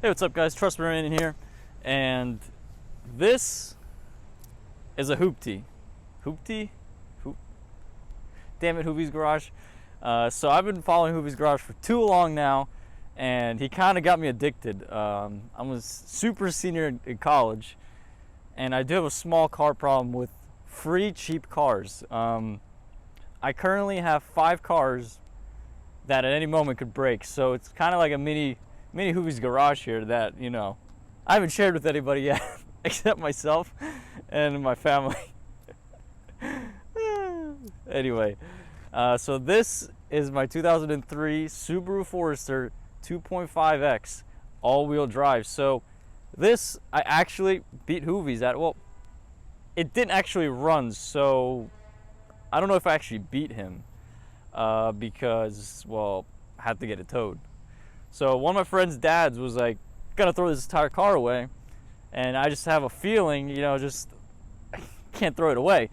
Hey, what's up, guys? Trust Marine in here, and this is a hoopty. Hoopty? Hoop. Damn it, Hoopy's Garage. So I've been following Hoopy's Garage for too long now, and he kind of got me addicted. I'm a super senior in college, and I do have a small car problem with free cheap cars. I currently have 5 cars that at any moment could break, so it's kind of like a mini Hoopy's Garage here that, you know, I haven't shared with anybody yet except myself and my family. Anyway, so this is my 2003 Subaru Forester 2.5X all-wheel drive. So this I actually beat Hoopy's at. Well, it didn't actually run, so I don't know if I actually beat him because, well, I had to get it towed. So one of my friend's dads was like, gonna throw this entire car away, and I just have a feeling, you know, just I can't throw it away.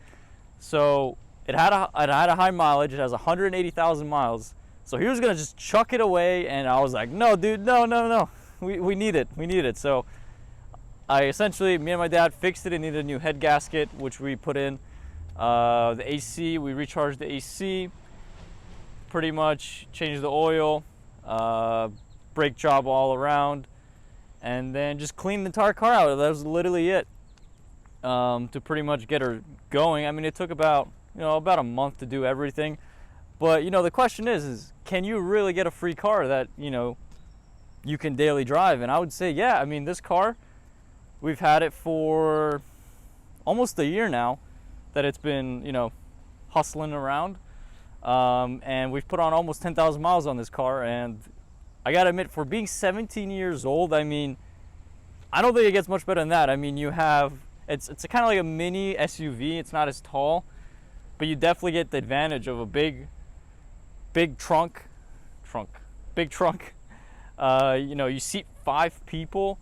So it had a high mileage. It has 180,000 miles. So he was gonna just chuck it away, and I was like, no, dude, no. We need it. So I essentially, me and my dad fixed it. It needed a new head gasket, which we put in. The AC, we recharged the AC. Pretty much changed the oil. Brake job all around, and then just clean the entire car out. That was literally it, to pretty much get her going. I mean, it took about a month to do everything, but the question is can you really get a free car that you can daily drive? And I would say yeah. I mean, this car, we've had it for almost a year now that it's been hustling around, and we've put on almost 10,000 miles on this car. And I gotta admit, for being 17 years old, I mean, I don't think it gets much better than that. I mean, you have, it's kind of like a mini SUV. It's not as tall, but you definitely get the advantage of a big trunk. You seat 5 people,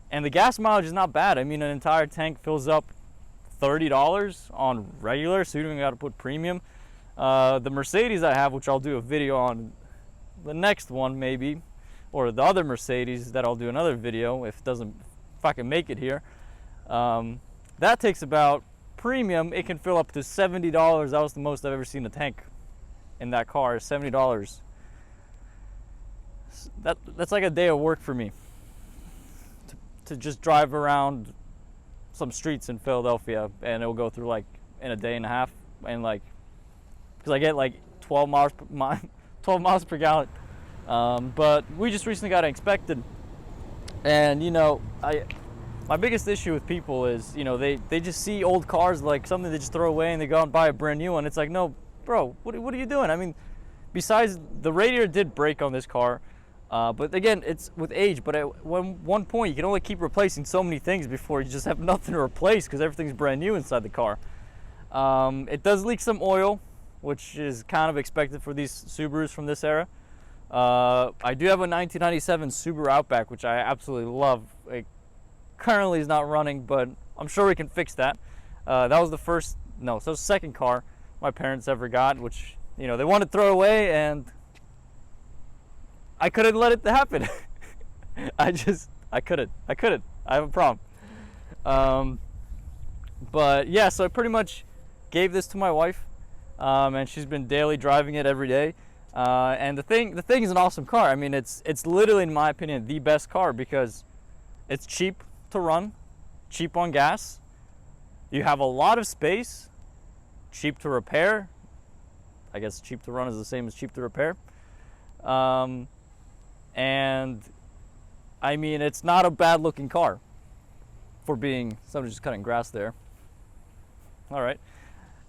and the gas mileage is not bad. I mean, an entire tank fills up $30 on regular, so you don't even gotta put premium. The Mercedes I have, which I'll do a video on the next one maybe, or the other Mercedes that I'll do another video if I can make it here, that takes about premium, it can fill up to $70. That was the most I've ever seen a tank in that car, $70. That's like a day of work for me to just drive around some streets in Philadelphia, and it'll go through like in a day and a half, and like, because I get like 12 miles per gallon. But we just recently got it inspected, and my biggest issue with people is they just see old cars like something they just throw away, and they go out and buy a brand new one. It's like, no, bro, what are you doing? I mean, besides the radiator did break on this car, but again, it's with age. But at one point, you can only keep replacing so many things before you just have nothing to replace because everything's brand new inside the car. It does leak some oil, which is kind of expected for these Subarus from this era. I do have a 1997 Subaru Outback, which I absolutely love. It currently is not running, but I'm sure we can fix that. That was the second car my parents ever got, which they wanted to throw away, and I couldn't let it happen. I couldn't. I have a problem. But yeah, so I pretty much gave this to my wife, and she's been daily driving it every day. And the thing is an awesome car. I mean, it's literally, in my opinion, the best car because it's cheap to run, cheap on gas. You have a lot of space, cheap to repair. I guess cheap to run is the same as cheap to repair. And I mean, it's not a bad looking car for being, somebody just cutting grass there. All right.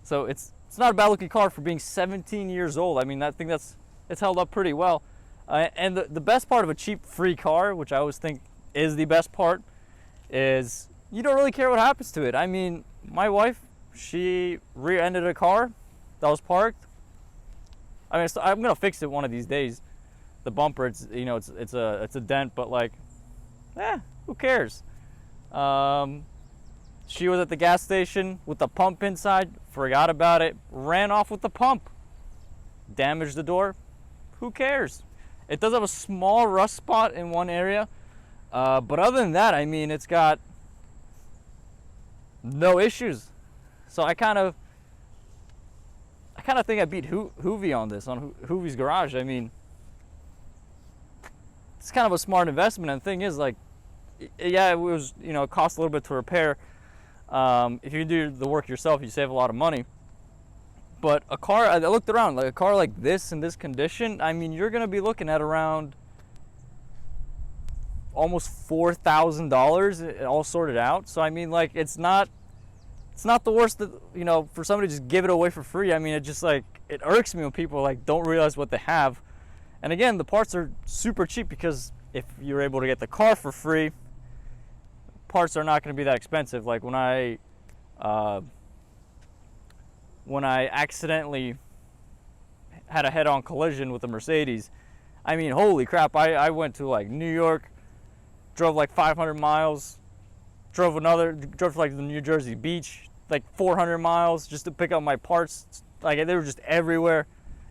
So it's not a bad looking car for being 17 years old. I mean, I think it's held up pretty well. And the best part of a cheap free car, which I always think is the best part, is you don't really care what happens to it. I mean, my wife, she rear-ended a car that was parked. I mean, I'm gonna fix it one of these days. The bumper, it's a dent, but like, who cares? She was at the gas station with the pump inside, forgot about it, ran off with the pump, damaged the door. Who cares? It does have a small rust spot in one area, But other than that, I mean, it's got no issues. So I kind of think I beat Hoovy on this, on Hoovy's Garage. I mean, it's kind of a smart investment. And the thing is, like, yeah, it was, you know, it cost a little bit to repair. If you do the work yourself, you save a lot of money. But a car, I looked around, like a car like this in this condition, I mean, you're gonna be looking at around almost $4,000 all sorted out. So I mean, like, it's not the worst that, you know, for somebody to just give it away for free. I mean, it just, like, it irks me when people like don't realize what they have. And again, the parts are super cheap because if you're able to get the car for free, parts are not going to be that expensive. Like when I accidentally had a head-on collision with a Mercedes, I mean, holy crap, I went to like New York, drove like 500 miles, drove to like the New Jersey beach, like 400 miles just to pick up my parts. Like, they were just everywhere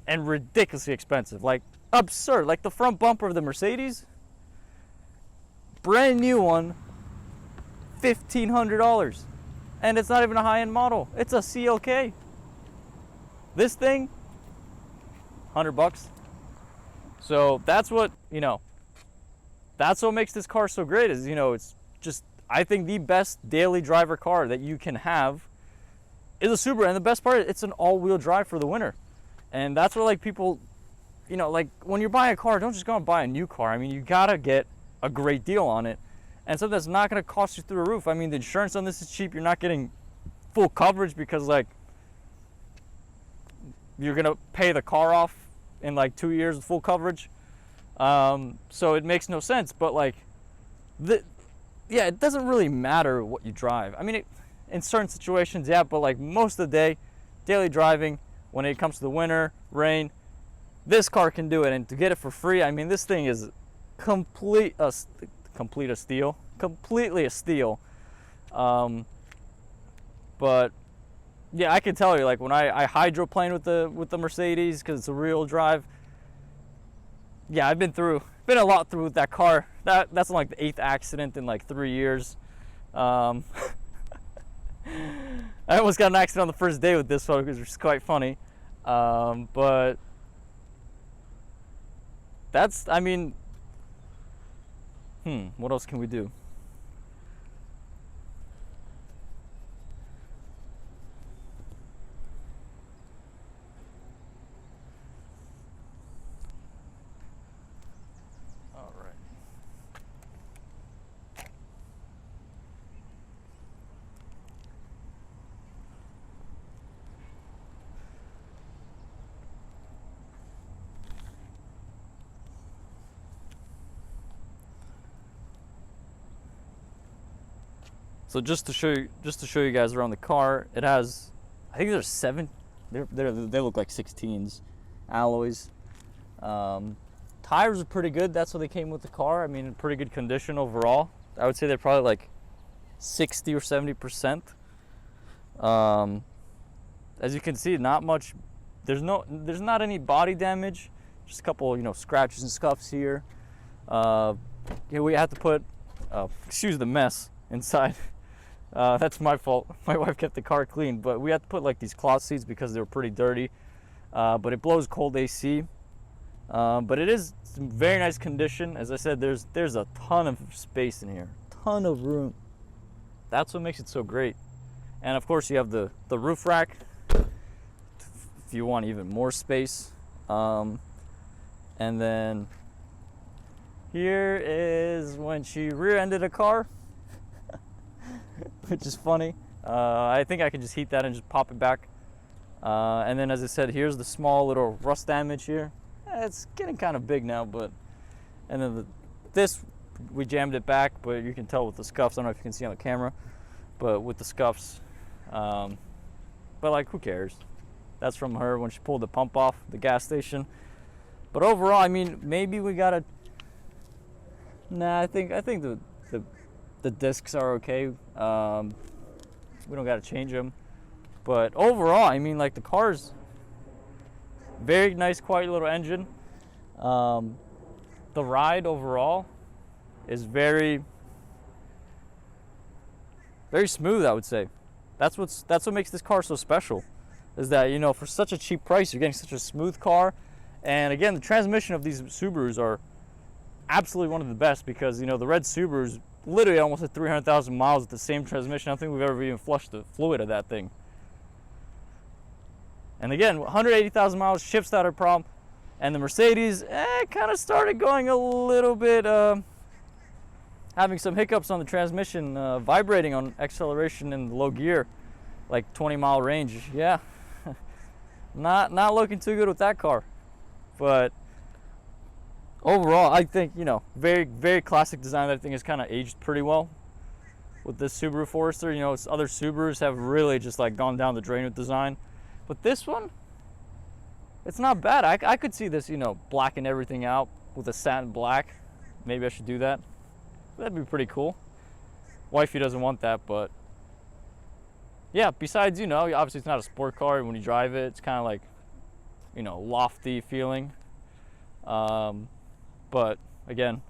and ridiculously expensive, like absurd. Like the front bumper of the Mercedes, brand new one, $1,500, and it's not even a high-end model. It's a CLK. This thing, $100. So that's what, you know, that's what makes this car so great. Is, you know, it's just, I think, the best daily driver car that you can have is a Subaru. And the best part, it's an all-wheel drive for the winter. And that's what, like, people, you know, like, when you're buying a car, don't just go and buy a new car. I mean, you gotta get a great deal on it, and something that's not gonna cost you through the roof. I mean, the insurance on this is cheap. You're not getting full coverage because, like, you're gonna pay the car off in like 2 years of full coverage. So it makes no sense. But like, yeah, it doesn't really matter what you drive. I mean, in certain situations, yeah, but like most of the day, daily driving, when it comes to the winter, rain, this car can do it. And to get it for free, I mean, this thing is completely a steal. But yeah, I can tell you, like, when I hydroplane with the Mercedes, because it's a real drive. Yeah, I've been a lot through with that car. That's like the 8th accident in like 3 years. I almost got an accident on the first day with this one, which is quite funny. But that's, I mean, what else can we do? So just to show you guys around the car, it has, I think there's 7. They look like 16s, alloys. Tires are pretty good. That's what they came with the car. I mean, in pretty good condition overall. I would say they're probably like 60 or 70%. As you can see, not much. There's not any body damage. Just a couple, you know, scratches and scuffs here. We have to put, excuse the mess inside. That's my fault. My wife kept the car clean, but we had to put like these cloth seats because they were pretty dirty. But it blows cold AC. But it is in very nice condition. As I said, there's a ton of space in here, ton of room. That's what makes it so great. And of course, you have the roof rack if you want even more space. And then here is when she rear-ended a car. Which is funny. I think I can just heat that and just pop it back. And then, as I said, here's the small little rust damage here. It's getting kind of big now, but, and then this, we jammed it back, but you can tell with the scuffs. I don't know if you can see on the camera, but with the scuffs. But like, who cares? That's from her when she pulled the pump off the gas station. But overall, I mean, maybe we gotta. Nah, I think the discs are okay. We don't gotta change them. But overall, I mean, like, the car's very nice, quiet little engine. The ride overall, is very, very smooth, I would say. That's what makes this car so special, is that, you know, for such a cheap price, you're getting such a smooth car. And again, the transmission of these Subarus are absolutely one of the best, because, you know, the red Subarus literally almost hit 300,000 miles with the same transmission. I don't think we've ever even flushed the fluid of that thing. And again, 180,000 miles, shifts not a problem. And the Mercedes kind of started going a little bit, having some hiccups on the transmission, vibrating on acceleration in the low gear, like 20-mile range. Yeah, not looking too good with that car. But overall, I think, you know, very, very classic design. That thing has kind of aged pretty well with this Subaru Forester. You know, other Subarus have really just like gone down the drain with design. But this one, it's not bad. I could see this, you know, blacking everything out with a satin black. Maybe I should do that. That'd be pretty cool. Wifey doesn't want that, but yeah, besides, you know, obviously it's not a sport car. When you drive it, it's kind of like, you know, lofty feeling. But again,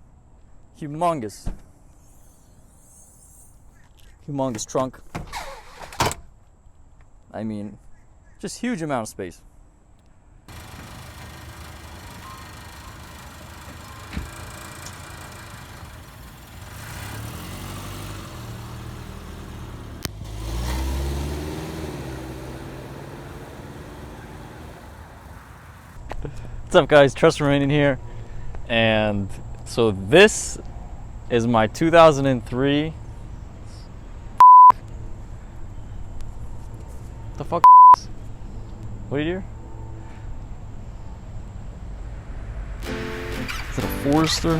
humongous trunk. I mean, just huge amount of space. What's up, guys? Trust remaining here. And so this is my 2003 the fuck. What do you hear? Is it a Forester?